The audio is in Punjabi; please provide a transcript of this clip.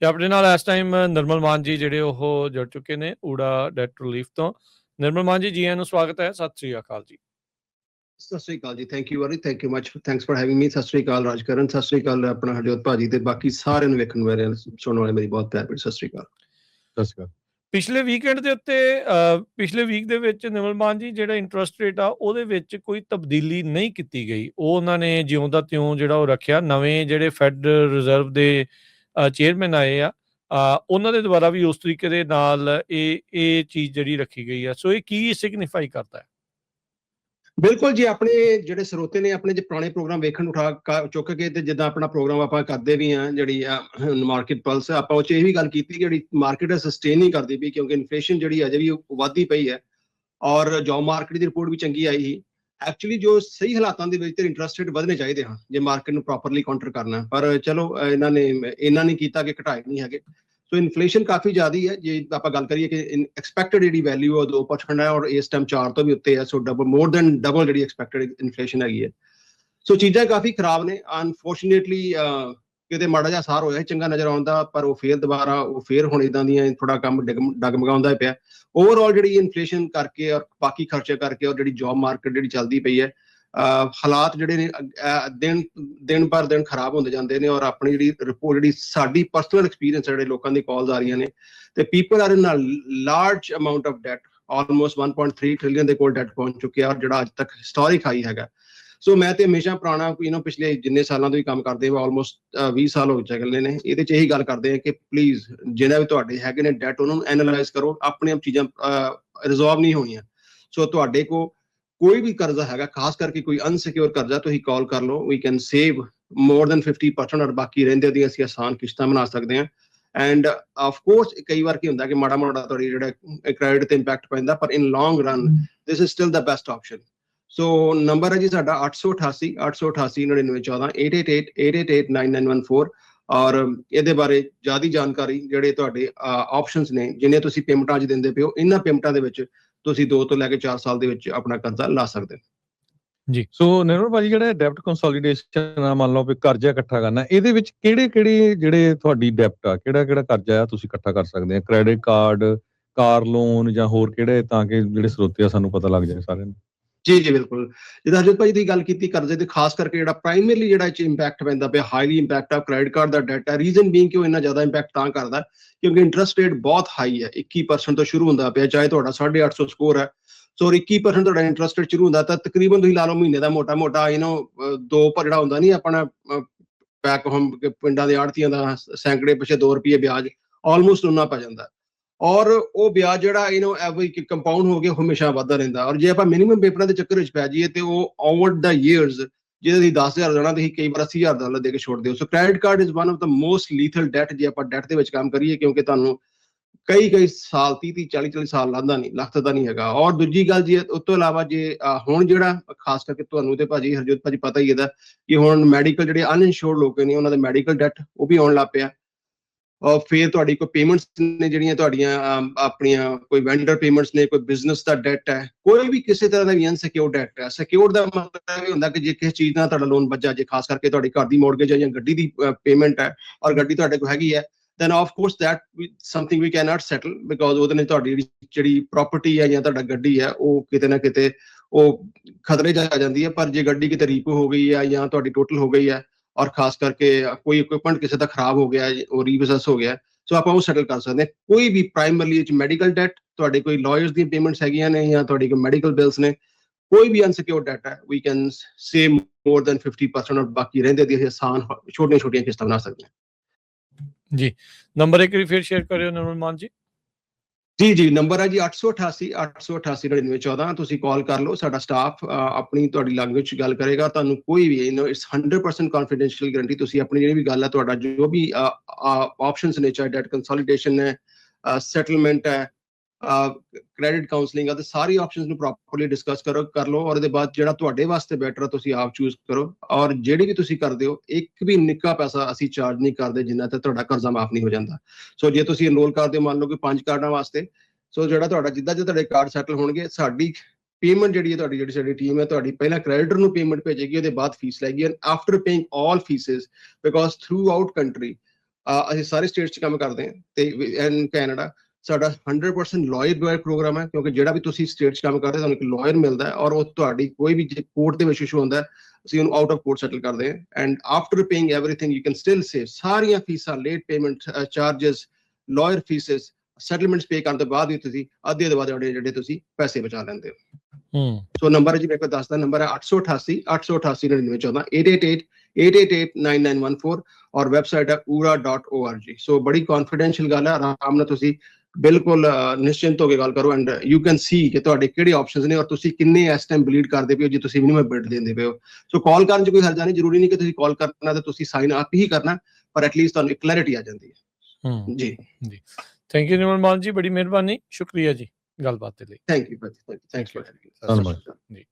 ਤੇ ਆਪਣੇ ਨਾਲ ਇਸ ਟਾਈਮ ਨਿਰਮਲ ਮਾਨ ਜੀ ਜਿਹੜੇ ਉਹ ਜੁੜ ਚੁੱਕੇ ਨੇ ਊੜਾ ਡੈਟ ਰਿਲੀਫ ਤੋਂ। ਨਿਰਮਲ ਮਾਨ ਜੀ, ਜੀਆਂ ਨੂੰ ਸਵਾਗਤ ਹੈ। ਸਤਿ ਸ੍ਰੀ ਅਕਾਲ ਜੀ। ਸਤਿ ਸ੍ਰੀ ਅਕਾਲ ਜੀ। Thank you thank you much, thanks for having ਮੀ। ਸਤਿ ਸ੍ਰੀ ਅਕਾਲ ਰਾਜਕਰਨ, ਸਤਿ ਸ੍ਰੀ ਅਕਾਲ ਆਪਣਾ ਹਰਜੋਤ ਭਾਜੀ ਤੇ ਬਾਕੀ ਸਾਰਿਆਂ ਨੂੰ ਵੇਖਣ ਵਾਲੇ ਸੁਣਨ ਵਾਲੇ ਮੇਰੀ ਬਹੁਤ ਪਿਆਰ ਭਰੀ ਸਤਿ ਸ੍ਰੀ ਅਕਾਲ। ਸਤਿ ਸ਼੍ਰੀ ਅਕਾਲ। ਪਿਛਲੇ ਵੀਕਐਂਡ ਦੇ ਉੱਤੇ ਪਿਛਲੇ ਵੀਕ ਦੇ ਵਿੱਚ ਨਿਰਮਲ ਮਾਨ ਜੀ ਜਿਹੜਾ ਇੰਟਰਸਟ ਰੇਟ ਆ ਉਹਦੇ ਵਿੱਚ ਕੋਈ ਤਬਦੀਲੀ ਨਹੀਂ ਕੀਤੀ ਗਈ। ਉਹ ਉਹਨਾਂ ਨੇ ਜਿਉਂ ਦਾ ਤਿਉਂ ਜਿਹੜਾ ਉਹ ਰੱਖਿਆ। ਨਵੇਂ ਜਿਹੜੇ ਫੈਡ ਰਿਜ਼ਰਵ ਦੇ ਚੇਅਰਮੈਨ ਆਏ ਆ ਉਹਨਾਂ ਦੇ ਦੁਆਰਾ ਵੀ ਉਸ ਤਰੀਕੇ ਦੇ ਨਾਲ ਇਹ ਚੀਜ਼ ਜਿਹੜੀ ਰੱਖੀ ਗਈ ਆ। ਸੋ ਇਹ ਕੀ ਸਿਗਨੀਫਾਈ ਕਰਦਾ ਹੈ? ਬਿਲਕੁਲ ਜੀ, ਆਪਣੇ ਜਿਹੜੇ ਸਰੋਤੇ ਨੇ ਆਪਣੇ ਜੇ ਪੁਰਾਣੇ ਪ੍ਰੋਗਰਾਮ ਵੇਖਣ ਉਠਾ ਚੁੱਕ ਕੇ ਤੇ ਜਿੱਦਾਂ ਆਪਣਾ ਪ੍ਰੋਗਰਾਮ ਆਪਾਂ ਕਰਦੇ ਵੀ ਹਾਂ ਜਿਹੜੀ ਆ ਮਾਰਕੀਟ ਪਲਸ, ਆਪਾਂ ਉਹ 'ਚ ਇਹ ਵੀ ਗੱਲ ਕੀਤੀ ਜਿਹੜੀ ਮਾਰਕੀਟ ਸਸਟੇਨ ਨਹੀਂ ਕਰਦੀ ਪਈ ਕਿਉਂਕਿ ਇਨਫਲੇਸ਼ਨ ਜਿਹੜੀ ਅਜੇ ਵੀ ਵੱਧਦੀ ਪਈ ਹੈ ਔਰ ਜੋਬ ਮਾਰਕੀਟ ਦੀ ਰਿਪੋਰਟ ਵੀ ਚੰਗੀ ਆਈ ਸੀ। ਐਕਚੁਅਲੀ ਜੋ ਸਹੀ ਹਾਲਾਤਾਂ ਦੇ ਵਿੱਚ ਤੇ ਇੰਟਰਸਟ ਰੇਟ ਵਧਣੇ ਚਾਹੀਦੇ ਹਨ ਜੇ ਮਾਰਕੀਟ ਨੂੰ ਪ੍ਰੋਪਰਲੀ ਕਾਊਂਟਰ ਕਰਨਾ, ਪਰ ਚਲੋ ਇਹਨਾਂ ਨੇ ਇੰਨਾ ਨਹੀਂ ਕੀਤਾ ਕਿ ਘਟਾਏ ਨਹੀਂ ਹੈਗੇ। ਸੋ ਇਨਫਲੇਸ਼ਨ ਕਾਫੀ ਜ਼ਿਆਦਾ ਹੈ। ਜੇ ਆਪਾਂ ਗੱਲ ਕਰੀਏ ਕਿ ਐਕਸਪੈਕਟਡ ਜਿਹੜੀ ਵੈਲਿਊ ਉਹ 2% ਹੈ ਔਰ ਇਸ ਟਾਈਮ 4 ਤੋਂ ਵੀ ਉੱਤੇ ਹੈ। ਸੋ ਮੋਰ ਦੈਨ ਡਬਲ ਜਿਹੜੀ ਐਕਸਪੈਕਟਡ ਇਨਫਲੇਸ਼ਨ ਹੈਗੀ ਹੈ। ਸੋ ਚੀਜ਼ਾਂ ਕਾਫੀ ਖਰਾਬ ਨੇ। ਅਨਫੋਰਚੂਨੇਟਲੀ ਕਿਤੇ ਮਾੜਾ ਜਿਹਾ ਅਸਰ ਹੋਇਆ ਚੰਗਾ ਨਜ਼ਰ ਆਉਂਦਾ, ਪਰ ਉਹ ਫੇਰ ਹੁਣ ਇਦਾਂ ਦੀਆਂ ਥੋੜਾ ਕੰਮ ਡਗਮਗਾਉਂਦਾ ਪਿਆ। ਓਵਰਆਲ ਜਿਹੜੀ ਇਨਫਲੇਸ਼ਨ ਕਰਕੇ ਔਰ ਬਾਕੀ ਖਰਚੇ ਕਰਕੇ ਔਰ ਜਿਹੜੀ ਜੋਬ ਮਾਰਕੀਟ ਜਿਹੜੀ ਚੱਲਦੀ ਪਈ ਹੈ, ਹਾਲਾਤ ਜਿਹੜੇ ਨੇ ਦਿਨ ਪਰ ਦਿਨ ਖਰਾਬ ਹੁੰਦੇ ਜਾਂਦੇ ਨੇ। ਔਰ ਆਪਣੀ ਜਿਹੜੀ ਰਿਪੋਰਟ ਜਿਹੜੀ ਸਾਡੀ ਪਰਸਨਲ ਐਕਸਪੀਰੀਅੰਸ ਜਿਹੜੇ ਲੋਕਾਂ ਦੀ ਕਾਲਸ ਆ ਰਹੀਆਂ ਨੇ ਤੇ people are in large amount of debt, almost 1.3 trillion ਦੇ ਕੋਲ ਡੈਟ ਪਹੁੰਚ ਚੁੱਕਿਆ ਔਰ ਜਿਹੜਾ ਅੱਜ ਤੱਕ ਹਿਸਟੋਰਿਕ ਹਾਈ ਹੈਗਾ। ਸੋ ਮੈਂ ਤੇ ਹਮੇਸ਼ਾ ਪੁਰਾਣਾ ਪਿਛਲੇ ਜਿੰਨੇ ਸਾਲਾਂ ਤੋਂ ਹੀ ਕੰਮ ਕਰਦੇ ਹੋਏ ਆਲਮੋਸਟ 20 ਸਾਲ ਹੋ ਚੱਲੇ ਨੇ, ਇਹਦੇ 'ਚ ਇਹੀ ਗੱਲ ਕਰਦੇ ਆ ਕਿ ਪਲੀਜ਼ ਜਿਹੜਾ ਵੀ ਤੁਹਾਡੇ ਹੈਗੇ ਨੇ ਡੈਟ ਉਹਨਾਂ ਨੂੰ ਐਨਾਲਾਈਜ਼ ਕਰੋ। ਆਪਣੀਆਂ ਚੀਜ਼ਾਂ ਰਿਜ਼ੋਲਵ ਨਹੀਂ ਹੋਣੀਆਂ। ਸੋ ਤੁਹਾਡੇ ਕੋਲ ਕੋਈ ਵੀ ਕਰਜ਼ਾ ਹੈਗਾ, ਖਾਸ ਕਰਕੇ ਕੋਈ ਅਨਸਿਕਿਉਰ ਕਰਜ਼ਾ, ਤੁਸੀਂ ਕਾਲ ਕਰ ਲਓ। We can save more than 50% ਔਰ ਬਾਕੀ ਰਹਿੰਦੇ ਦੀ ਅਸੀਂ ਆਸਾਨ ਕਿਸ਼ਤਾਂ ਬਣਾ ਸਕਦੇ ਹਾਂ। ਐਂਡ ਆਫ ਕੋਰਸ ਕਈ ਵਾਰ ਕੀ ਹੁੰਦਾ ਕਿ ਮਾੜਾ ਤੁਹਾਡੀ ਜਿਹੜਾ ਕ੍ਰੈਡਿਟ ਤੇ ਇੰਪੈਕਟ ਪੈਂਦਾ, ਪਰ in long run this is still the best option. So number ਹੈ ਜੀ ਸਾਡਾ 888 9914 888-888-9914 ਔਰ ਇਹਦੇ ਬਾਰੇ ਜ਼ਿਆਦਾ ਜਾਣਕਾਰੀ ਜਿਹੜੇ ਤੁਹਾਡੇ ਆਪਸ਼ਨਸ ਨੇ ਜਿੰਨੇ ਤੁਸੀਂ ਪੇਮੈਂਟਾਂ ਅੱਜ ਦਿੰਦੇ ਪਏ ਹੋ, ਇਹਨਾਂ ਪੇਮੈਂਟਾਂ ਦੇ ਵਿੱਚ ਤੁਸੀਂ 2 ਤੋਂ ਲੈ ਕੇ 4 ਸਾਲ ਦੇ ਵਿੱਚ ਆਪਣਾ ਕਰਜ਼ਾ ਲਾ ਸਕਦੇ ਹੋ ਜੀ। ਸੋ ਨਿਰਮਲ ਭਾਜੀ ਜਿਹੜਾ ਡੈਪਟ ਕੰਸੋਲੀਡੇਸ਼ਨ ਆ, ਮੰਨ ਲਓ ਵੀ ਕਰਜ਼ਾ ਇਕੱਠਾ ਕਰਨਾ, ਇਹਦੇ ਵਿੱਚ ਕਿਹੜੇ ਜਿਹੜੇ ਤੁਹਾਡੀ ਡੈਪਟ ਆ, ਕਿਹੜਾ ਕਰਜ਼ਾ ਆ ਤੁਸੀਂ ਇਕੱਠਾ ਕਰ ਸਕਦੇ ਆ? ਕ੍ਰੈਡਿਟ ਕਾਰਡ, ਕਾਰ ਲੋਨ ਜਾਂ ਹੋਰ ਕਿਹੜੇ, ਤਾਂ ਕਿ ਜਿਹੜੇ ਸਰੋਤੇ ਆ ਸਾਨੂੰ ਪਤਾ ਲੱਗ ਜਾਏ ਸਾਰਿਆਂ ਨੂੰ। ਜੀ ਬਿਲਕੁਲ। ਜਿੱਦਾਂ ਹਰਜੋਤ ਭਾਜੀ ਦੀ ਗੱਲ ਕੀਤੀ ਕਰਜ਼ੇ ਦੇ, ਖਾਸ ਕਰਕੇ ਜਿਹੜਾ ਪ੍ਰਾਇਮਰੀਲੀ ਜਿਹੜਾ ਇੰਪੈਕਟ ਪੈਂਦਾ ਪਿਆ, ਹਾਈਲੀ ਇੰਪੈਕਟ ਆ ਕ੍ਰੈਡਿਟ ਕਾਰਡ ਦਾ ਡੈਟ ਹੈ। ਰੀਜ਼ਨ ਬੀਇੰਗ ਕਿ ਉਹ ਇੰਨਾ ਜ਼ਿਆਦਾ ਇੰਪੈਕਟ ਤਾਂ ਕਰਦਾ ਕਿਉਂਕਿ ਇੰਟਰਸਟ ਰੇਟ ਬਹੁਤ ਹਾਈ ਹੈ। 21% ਤੋਂ ਸ਼ੁਰੂ ਹੁੰਦਾ ਪਿਆ, ਚਾਹੇ ਤੁਹਾਡਾ 850 ਸਕੋਰ ਹੈ। ਸੋ 21% ਤੁਹਾਡਾ ਇੰਟਰਸਟ ਰੇਟ ਸ਼ੁਰੂ ਹੁੰਦਾ ਤਾਂ ਤਕਰੀਬਨ ਤੁਸੀਂ ਲਾ ਲਓ ਮਹੀਨੇ ਦਾ ਮੋਟਾ ਦੋ ਪਰ ਜਿਹੜਾ ਹੁੰਦਾ ਨਹੀਂ ਆਪਣਾ ਪੈਕ ਹੋਮ ਪਿੰਡਾਂ ਦੇ ਆੜਤੀਆਂ ਦਾ ਸੈਂਕੜੇ ਪਿੱਛੇ 2 ਰੁਪਏ ਵਿਆਜ ਆਲਮੋਸਟ ਉਨਾ ਪੈ ਜਾਂਦਾ। ਔਰ ਉਹ ਵਿਆਜ ਜਿਹੜਾ ਐਵਰੀ ਕੰਪਾਊਂਡ ਹੋ ਕੇ ਹਮੇਸ਼ਾ ਵੱਧਦਾ ਰਹਿੰਦਾ। ਔਰ ਜੇ ਆਪਾਂ ਮਿਨੀਮਮ ਪੇਪਰਾਂ ਦੇ ਚੱਕਰ ਵਿੱਚ ਪੈ ਜਾਈਏ ਤੇ ਉਹ ਓਵਰ ਦਾ ਈਅਰਸ ਜਿਹਦੇ ਤੁਸੀਂ 10,000 ਦੇਣਾ ਤੁਸੀਂ ਕਈ ਵਾਰ 80,000 ਡਾਲਰ ਦੇ ਕੇ ਛੋੜਦੇ ਹੋ। So credit card is one of the most lethal debt ਜੇ ਆਪਾਂ ਡੈਟ ਦੇ ਵਿੱਚ ਕੰਮ ਕਰੀਏ, ਕਿਉਂਕਿ ਤੁਹਾਨੂੰ ਕਈ ਸਾਲ 30 40 ਸਾਲ ਲੱਗਦਾ ਨਹੀਂ ਹੈਗਾ। ਔਰ ਦੂਜੀ ਗੱਲ ਜੇ ਉਸ ਤੋਂ ਇਲਾਵਾ ਜੇ ਹੁਣ ਜਿਹੜਾ ਖਾਸ ਕਰਕੇ ਤੁਹਾਨੂੰ ਤੇ ਭਾਜੀ ਹਰਜੋਤ ਭਾਜੀ ਪਤਾ ਹੀ ਇਹਦਾ ਕਿ ਹੁਣ ਮੈਡੀਕਲ ਜਿਹੜੇ ਅਨਇਨਸ਼ੋਰਡ ਲੋਕ ਨੇ ਉਹਨਾਂ ਦੇ ਮੈਡੀਕਲ ਡੈਟ ਉਹ ਵੀ ਆਉਣ ਲੱਗ ਪਿਆ। ਔਰ ਫਿਰ ਤੁਹਾਡੀ ਕੋਈ ਪੇਮੈਂਟਸ ਨੇ ਜਿਹੜੀਆਂ ਤੁਹਾਡੀਆਂ ਆਪਣੀਆਂ ਕੋਈ ਵੈਂਡਰ ਪੇਮੈਂਟਸ ਨੇ, ਕੋਈ ਬਿਜ਼ਨਸ ਦਾ ਡੈਟ ਹੈ, ਕੋਈ ਵੀ ਕਿਸੇ ਤਰ੍ਹਾਂ ਦਾ ਵੀ ਅਨਸਿਕਿਉਰਡ ਡੈਟ ਹੈ। ਸਿਕਿਉਰਡ ਦਾ ਮਤਲਬ ਇਹ ਹੁੰਦਾ ਕਿ ਜੇ ਕਿਸੇ ਚੀਜ਼ ਨਾਲ ਤੁਹਾਡਾ ਲੋਨ ਵੱਜਾ, ਜੇ ਖਾਸ ਕਰਕੇ ਤੁਹਾਡੀ ਘਰ ਦੀ ਮੌਰਗੇਜ ਹੈ ਜਾਂ ਗੱਡੀ ਦੀ ਪੇਮੈਂਟ ਹੈ ਔਰ ਗੱਡੀ ਤੁਹਾਡੇ ਕੋਲ ਹੈਗੀ ਹੈ, then of course that something we cannot settle because ਉਹਦੇ ਨਾਲ ਤੁਹਾਡੀ ਜਿਹੜੀ ਪ੍ਰਾਪਰਟੀ ਹੈ ਜਾਂ ਤੁਹਾਡਾ ਗੱਡੀ ਹੈ ਉਹ ਕਿਤੇ ਨਾ ਕਿਤੇ ਉਹ ਖਤਰੇ 'ਚ ਆ ਜਾਂਦੀ ਹੈ। ਪਰ ਜੇ ਗੱਡੀ ਕਿਤੇ ਰੀਪੋ ਹੋ ਗਈ ਹੈ ਜਾਂ ਤੁਹਾਡੀ ਟੋਟਲ ਹੋ ਗਈ ਹੈ ਔਰ ਖਾਸ ਕਰਕੇ ਕੋਈ ਇਕਵਿਪਮੈਂਟ ਕਿਸੇ ਦਾ ਖਰਾਬ ਹੋ ਗਿਆ, ਉਹ ਰੀਪੋਸੈਸ ਹੋ ਗਿਆ, ਸੋ ਆਪਾਂ ਉਹ ਸੈਟਲ ਕਰ ਸਕਦੇ ਹਾਂ। ਕੋਈ ਵੀ ਪ੍ਰਾਇਮਰਲੀ ਮੈਡੀਕਲ ਡੈਟ, ਤੁਹਾਡੇ ਕੋਈ ਲਾਇਰਸ ਦੀਆਂ ਪੇਮੈਂਟਸ ਹੈਗੀਆਂ ਨੇ ਜਾਂ ਤੁਹਾਡੀ ਕੋਈ ਮੈਡੀਕਲ ਬਿਲਸ ਨੇ, ਕੋਈ ਵੀ ਅਨਸਿਕਿਉਰਡ ਡੈਟ ਹੈ, we can save more than 50% ਔਰ ਬਾਕੀ ਰਹਿੰਦੇ ਦੀ ਆਸਾਨ ਛੋਟੀਆਂ ਕਿਸ਼ਤਾਂ ਬਣਾ ਸਕਦੇ ਹਾਂ ਜੀ। ਨੰਬਰ ਇੱਕ ਵਾਰੀ ਫਿਰ ਸ਼ੇਅਰ ਕਰਿਓ ਨਿਰਮਲ ਮਾਨ ਜੀ। ਜੀ ਨੰਬਰ ਹੈ ਜੀ 888 9914। ਤੁਸੀਂ ਕਾਲ ਕਰ ਲਓ, ਸਾਡਾ ਸਟਾਫ ਆਪਣੀ ਤੁਹਾਡੀ ਲੈਂਗੁਏਜ 'ਚ ਗੱਲ ਕਰੇਗਾ। ਤੁਹਾਨੂੰ ਕੋਈ ਵੀ ਇਟਸ 100% ਕੌਨਫੀਡੈਂਸ਼ੀਅਲ ਗਰੰਟੀ। ਤੁਸੀਂ ਆਪਣੀ ਜਿਹੜੀ ਵੀ ਗੱਲ ਹੈ, ਤੁਹਾਡਾ ਜੋ ਵੀ ਆਪਸ਼ਨਸ ਨੇ, ਚਾਹੇ ਡੈਟ ਕੰਸੋਲੀਡੇਸ਼ਨ ਹੈ, ਸੈਟਲਮੈਂਟ ਹੈ, ਕ੍ਰੈਡਿਟ ਕਾਉਂਸਲਿੰਗ ਆ, ਤੇ ਸਾਰੀ ਆਪਸ਼ਨਸ ਨੂੰ ਪ੍ਰੋਪਰਲੀ ਡਿਸਕਸ ਕਰ ਲਓ। ਔਰ ਉਹਦੇ ਬਾਅਦ ਜਿਹੜਾ ਤੁਹਾਡੇ ਵਾਸਤੇ ਬੈਟਰ ਆ ਤੁਸੀਂ ਆਪ ਚੂਜ਼ ਕਰੋ। ਔਰ ਜਿਹੜੀ ਵੀ ਤੁਸੀਂ ਕਰਦੇ ਹੋ, ਇੱਕ ਵੀ ਨਿੱਕਾ ਪੈਸਾ ਅਸੀਂ ਚਾਰਜ ਨਹੀਂ ਕਰਦੇ ਜਿੰਨਾ ਤੇ ਤੁਹਾਡਾ ਕਰਜ਼ਾ ਮਾਫ ਨਹੀਂ ਹੋ ਜਾਂਦਾ। ਸੋ ਜੇ ਤੁਸੀਂ ਇਨਰੋਲ ਕਰਦੇ ਹੋ, ਮੰਨ ਲਓ ਕਿ 5 ਕਾਰਡਾਂ ਵਾਸਤੇ, ਸੋ ਜਿਹੜਾ ਤੁਹਾਡਾ ਜਿੱਦਾਂ ਜੇ ਤੁਹਾਡੇ ਕਾਰਡ ਸੈਟਲ ਹੋਣਗੇ, ਸਾਡੀ ਪੇਮੈਂਟ ਜਿਹੜੀ ਹੈ ਜਿਹੜੀ ਸਾਡੀ ਟੀਮ ਹੈ ਤੁਹਾਡੀ ਪਹਿਲਾਂ ਕ੍ਰੈਡੀਟਰ ਨੂੰ ਪੇਮੈਂਟ ਭੇਜੇਗੀ, ਉਹਦੇ ਬਾਅਦ ਫੀਸ ਲੈਗੀ। And after paying all fees, because throughout country ਅਸੀਂ ਸਾਰੇ ਸਟੇਟਸ 'ਚ ਕੰਮ ਕਰਦੇ ਹਾਂ ਤੇ ਇਨ ਕੈਨੇਡਾ ਸਾਡਾ 100% ਲਾਇਰ ਪ੍ਰੋਗਰਾਮ ਹੈ, ਕਿਉਂਕਿ ਜਿਹੜਾ ਵੀ ਤੁਸੀਂ ਸਟੇਟ 'ਚ ਕੰਮ ਕਰਦੇ ਤੁਹਾਨੂੰ ਇੱਕ ਲਾਇਰ ਮਿਲਦਾ ਹੈ ਔਰ ਉਹ ਤੁਹਾਡੀ ਕੋਈ ਵੀ ਕੋਰਟ ਦੇ ਵਿੱਚ ਇਸ਼ੂ ਹੁੰਦਾ ਅਸੀਂ ਉਹਨੂੰ ਆਊਟ ਆਫ ਕੋਰਟ ਸੈਟਲ ਕਰਦੇ ਹਾਂ। And after paying everything you can still save ਸਾਰੀਆਂ ਫੀਸਾਂ, late payment charges, lawyer fees, settlements pay ਕਰਨ ਤੋਂ ਬਾਅਦ ਵੀ ਤੁਸੀਂ ਅੱਧੇ ਤੋਂ ਬਾਅਦ ਜਿਹੜੇ ਤੁਸੀਂ ਪੈਸੇ ਬਚਾ ਲੈਂਦੇ ਹੋ। ਸੋ ਨੰਬਰ ਜੀ ਮੇਰੇ ਕੋਲ ਦੱਸਦਾ, ਨੰਬਰ ਹੈ 888 888 9914 888 888 9914 ਔਰ ਵੈਬਸਾਈਟ ਹੈ ura.org। ਸੋ ਬੜੀ ਕੌਨਫੀਡੈਂਸ਼ੀਅਲ ਗੱਲ ਹੈ, ਆਰਾਮ ਨਾਲ ਤੁਸੀਂ ਬਿਲਕੁਲ ਨਿਸ਼ਚਿੰਤ ਹੋ ਕੇ ਗੱਲ ਕਰੋ ਐਂਡ ਯੂ ਕੈਨ ਸੀ ਕਿ ਤੁਹਾਡੇ ਕਿਹੜੇ ਆਪਸ਼ਨਸ ਨੇ ਔਰ ਤੁਸੀਂ ਕਿੰਨੇ ਇਸ ਟਾਈਮ ਬਲੀਡ ਕਰਦੇ ਪਏ ਹੋ ਜੇ ਤੁਸੀਂ ਮਿਨੀਮਮ ਬਿਡ ਦਿੰਦੇ ਪਏ ਹੋ। ਸੋ ਕਾਲ ਕਰਨ 'ਚ ਕੋਈ ਹਰਜਾ ਨਹੀਂ, ਜ਼ਰੂਰੀ ਨਹੀਂ ਕਿ ਤੁਸੀਂ ਕਾਲ ਕਰਨਾ ਤੇ ਤੁਸੀਂ ਸਾਈਨ ਅਪ ਹੀ ਕਰਨਾ, ਪਰ ਐਟਲੀਸਟ ਤੁਹਾਨੂੰ ਇੱਕ ਕਲੈਰਿਟੀ ਆ ਜਾਂਦੀ ਹੈ। ਜੀ ਜੀ, ਥੈਂਕ ਯੂ ਨਿਮਲ ਮਾਨ ਜੀ, ਬੜੀ ਮਿਹਰਬਾਨੀ, ਸ਼ੁਕਰੀਆ ਜੀ ਗੱਲਬਾਤ ਦੇ ਲਈ। ਥੈਂਕ ਯੂ ਭਾਜੀ, ਥੈਂਕਸ ਫॉर ਧੰਨਵਾਦ। ਜੀ।